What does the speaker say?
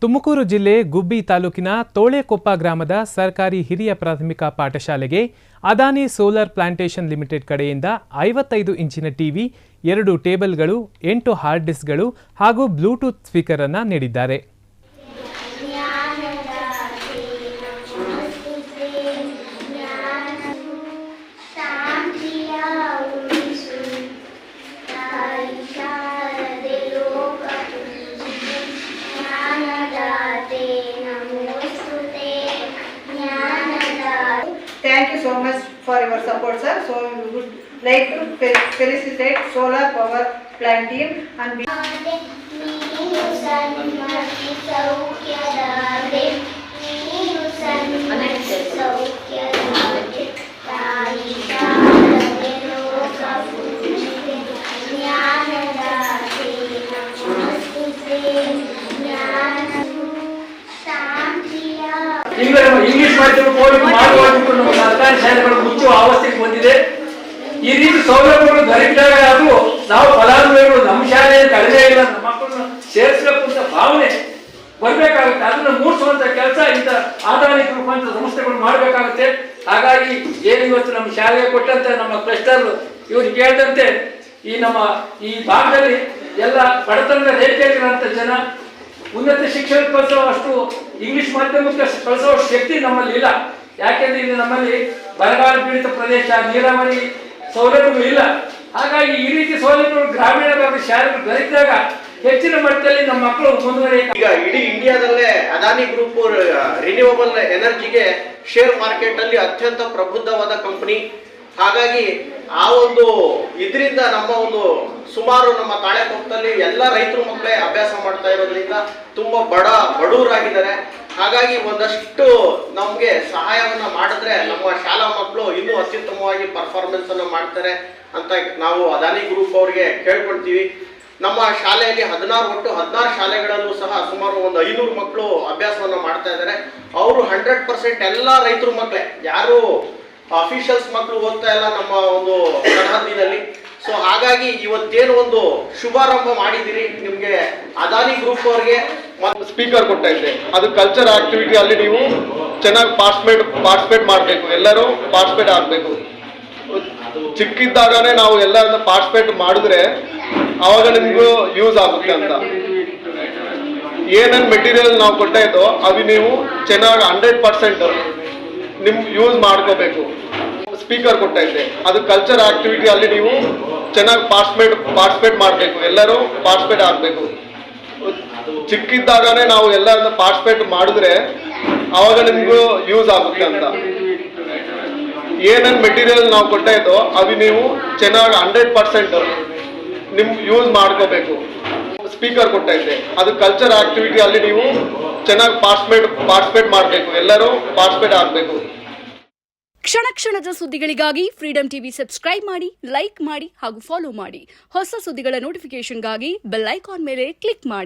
ತುಮಕೂರು ಜಿಲ್ಲೆ ಗುಬ್ಬಿ ತಾಲೂಕಿನ ತೋಳೆಕೊಪ್ಪ ಗ್ರಾಮದ ಸರ್ಕಾರಿ ಹಿರಿಯ ಪ್ರಾಥಮಿಕ ಪಾಠಶಾಲೆಗೆ ಅದಾನಿ ಸೋಲಾರ್ ಪ್ಲಾಂಟೇಶನ್ ಲಿಮಿಟೆಡ್ ಕಡೆಯಿಂದ 55 ಇಂಚಿನ ಟಿವಿ, 2 ಟೇಬಲ್ಗಳು, 8 ಹಾರ್ಡ್ ಡಿಸ್ಕ್ಗಳು ಹಾಗೂ ಬ್ಲೂಟೂತ್ ಸ್ಪೀಕರ್ ಅನ್ನು ನೀಡಿದ್ದಾರೆ. Thank you so much for your support, sir. So we would like to felicitate Solar Power Plant team and English ಮಾಧ್ಯಮ ಮಾಡುವಂತ ನಮ್ಮ ಸರ್ಕಾರಿ ಶಾಲೆಗಳು ಮುಚ್ಚುವ ಅವಸ್ಥೆಗೆ ಬಂದಿದೆ. ಈ ರೀತಿ ಸೌಲಭ್ಯಗಳು ದೊರೆತಾಗ ಅದು ನಾವು ಫಲಾನುಭವಿಗಳು ನಮ್ಮ ಶಾಲೆಯಲ್ಲಿ ಕಡಿಮೆ ಇಲ್ಲ, ನಮ್ಮ ಮಕ್ಕಳನ್ನ ಸೇರಿಸಬೇಕು ಅಂತ ಭಾವನೆ ಬರ್ಬೇಕಾಗುತ್ತೆ. ಅದನ್ನ ಮೂಡಿಸುವಂತ ಕೆಲಸ ಇಂಥ ಆದಾನಿ ಗ್ರೂಪ್ ಅಂತ ಸಂಸ್ಥೆಗಳು ಮಾಡ್ಬೇಕಾಗುತ್ತೆ. ಹಾಗಾಗಿ ಏನು ಇವತ್ತು ನಮ್ಮ ಶಾಲೆಗೆ ಕೊಟ್ಟಂತೆ ನಮ್ಮ ಕ್ಲಸ್ಟರ್ ಇವ್ರು ಕೇಳಿದಂತೆ ಈ ಭಾಗದಲ್ಲಿ ಎಲ್ಲ ಬಡತನದ ರೇಖೆಯಲ್ಲಿರುವಂತ ಜನ ಉನ್ನತ ಶಿಕ್ಷಣ ಕಲಿಸೋ ಅಷ್ಟು ಇಂಗ್ಲಿಷ್ ಮಾಧ್ಯಮಕ್ಕೆ ಕಲಿಸೋ ಶಕ್ತಿ ನಮ್ಮಲ್ಲಿ ಇಲ್ಲ. ಯಾಕೆಂದ್ರೆ ಇದು ನಮ್ಮಲ್ಲಿ ಬರಗಾಲ ಪೀಡಿತ ಪ್ರದೇಶ, ನೀರಾವರಿ ಸೌಲಭ್ಯಗಳು ಇಲ್ಲ. ಹಾಗಾಗಿ ಈ ರೀತಿ ಸೌಲಭ್ಯಗಳು ಗ್ರಾಮೀಣ ಭಾಗದ ಶಾಲೆಗಳು ದೊರೆತಾಗ ಹೆಚ್ಚಿನ ಮಟ್ಟದಲ್ಲಿ ನಮ್ಮ ಮಕ್ಕಳು ಮುಂದುವರಿಯ. ಈಗ ಇಡೀ ಇಂಡಿಯಾದಲ್ಲೇ ಅದಾನಿ ಗ್ರೂಪ್ ರಿನ್ಯೂವಬಲ್ ಎನರ್ಜಿಗೆ ಶೇರ್ ಮಾರ್ಕೆಟ್ ಅಲ್ಲಿ ಅತ್ಯಂತ ಪ್ರಬುದ್ಧವಾದ ಕಂಪನಿ. ಹಾಗಾಗಿ ಆ ಒಂದು ಇದರಿಂದ ನಮ್ಮ ಒಂದು ಸುಮಾರು ನಮ್ಮ ತಾಳೆಕೊಪ್ಪದಲ್ಲಿ ಎಲ್ಲ ರೈತರು ಮಕ್ಕಳೇ ಅಭ್ಯಾಸ ಮಾಡ್ತಾ ಇರೋದ್ರಿಂದ ತುಂಬಾ ಬಡವರಾಗಿದ್ದಾರೆ. ಹಾಗಾಗಿ ಒಂದಷ್ಟು ನಮ್ಗೆ ಸಹಾಯವನ್ನ ಮಾಡಿದ್ರೆ ನಮ್ಮ ಶಾಲಾ ಮಕ್ಕಳು ಇನ್ನೂ ಅತ್ಯುತ್ತಮವಾಗಿ ಪರ್ಫಾರ್ಮೆನ್ಸ್ ಅನ್ನ ಮಾಡ್ತಾರೆ ಅಂತ ನಾವು ಅದಾನಿ ಗ್ರೂಪ್ ಅವ್ರಿಗೆ ಕೇಳ್ಕೊಳ್ತೀವಿ. ನಮ್ಮ ಶಾಲೆಯಲ್ಲಿ 16 ಶಾಲೆಗಳಲ್ಲೂ ಸಹ ಸುಮಾರು ಒಂದು 500 ಮಕ್ಕಳು ಅಭ್ಯಾಸವನ್ನ ಮಾಡ್ತಾ ಇದ್ದಾರೆ. ಅವರು 100% ಎಲ್ಲ ರೈತರು ಮಕ್ಕಳೇ, ಯಾರು ಅಫಿಷಿಯಲ್ಸ್ ಮಕ್ಕಳು ಓದ್ತಾ ಇಲ್ಲ ನಮ್ಮ ಒಂದು ಸರಹದ್ದಿನಲ್ಲಿ. ಸೊ ಹಾಗಾಗಿ ಇವತ್ತೇನು ಒಂದು ಶುಭಾರಂಭ ಮಾಡಿದಿರಿ, ನಿಮ್ಗೆ ಅದಾನಿ ಗ್ರೂಪ್ ಅವ್ರಿಗೆ ಸ್ಪೀಕರ್ ಕೊಡ್ತಾ ಇದ್ದೆ. ಅದು ಕಲ್ಚರ್ ಆಕ್ಟಿವಿಟಿ ಅಲ್ಲಿ ನೀವು ಚೆನ್ನಾಗಿ ಪಾರ್ಟಿಸಿಪೇಟ್ ಮಾಡಬೇಕು, ಎಲ್ಲರೂ ಪಾರ್ಟಿಸಿಪೇಟ್ ಆಗಬೇಕು. ಚಿಕ್ಕಿದ್ದಾಗನೇ ನಾವು ಎಲ್ಲರನ್ನ ಪಾರ್ಟಿಸಿಪೇಟ್ ಮಾಡಿದ್ರೆ ಅವಾಗ ನಿಮ್ಗೂ ಯೂಸ್ ಆಗುತ್ತೆ ಅಂತ. ಏನೇನು ಮೆಟೀರಿಯಲ್ ನಾವು ಕೊಡ್ತಾ ಇದ್ದೋ ಅದು ನೀವು ಚೆನ್ನಾಗಿ 100% ನಿಮ್ ಯೂಸ್ ಮಾಡ್ಕೋಬೇಕು. ಸ್ಪೀಕರ್ ಕೊಡ್ತಾ ಇದ್ದೆ. ಅದು ಕಲ್ಚರ್ ಆಕ್ಟಿವಿಟಿ ಅಲ್ಲಿ ನೀವು ಚೆನ್ನಾಗಿ ಪಾರ್ಟಿಸಿಪೇಟ್ ಮಾಡಬೇಕು, ಎಲ್ಲರೂ ಪಾರ್ಟಿಸಿಪೇಟ್ ಆಗಬೇಕು. ಚಿಕ್ಕಿದ್ದಾಗನೇ ನಾವು ಎಲ್ಲರನ್ನ ಪಾರ್ಟಿಸಿಪೇಟ್ ಮಾಡಿದ್ರೆ ಅವಾಗ ನಿಮ್ಗೂ ಯೂಸ್ ಆಗುತ್ತೆ ಅಂತ. ಏನೇನು ಮೆಟೀರಿಯಲ್ ನಾವು ಕೊಡ್ತಾ ಇದ್ದೋ ಅದು ನೀವು ಚೆನ್ನಾಗಿ 100% ನಿಮ್ ಯೂಸ್ ಮಾಡ್ಕೋಬೇಕು. ಸ್ಪೀಕರ್ ಕೊಡ್ತಾ ಇದ್ದೆ. ಅದು ಕಲ್ಚರ್ ಆಕ್ಟಿವಿಟಿ ಅಲ್ಲಿ ನೀವು ಚೆನ್ನಾಗಿ ಪಾರ್ಟಿಸಿಪೇಟ್ ಮಾಡಬೇಕು, ಎಲ್ಲರೂ ಪಾರ್ಟಿಸಿಪೇಟ್ ಆಗಬೇಕು. ಕ್ಷಣ ಕ್ಷಣದ ಸುದ್ದಿಗಳಿಗಾಗಿ ಫ್ರೀಡಂ ಟಿವಿ ಸಬ್ಸ್ಕ್ರೈಬ್ ಮಾಡಿ, ಲೈಕ್ ಮಾಡಿ ಹಾಗೂ ಫಾಲೋ ಮಾಡಿ. ಹೊಸ ಸುದ್ದಿಗಳ ನೋಟಿಫಿಕೇಶನ್ಗಾಗಿ ಬೆಲ್ ಐಕಾನ್ ಮೇಲೆ ಕ್ಲಿಕ್ ಮಾಡಿ.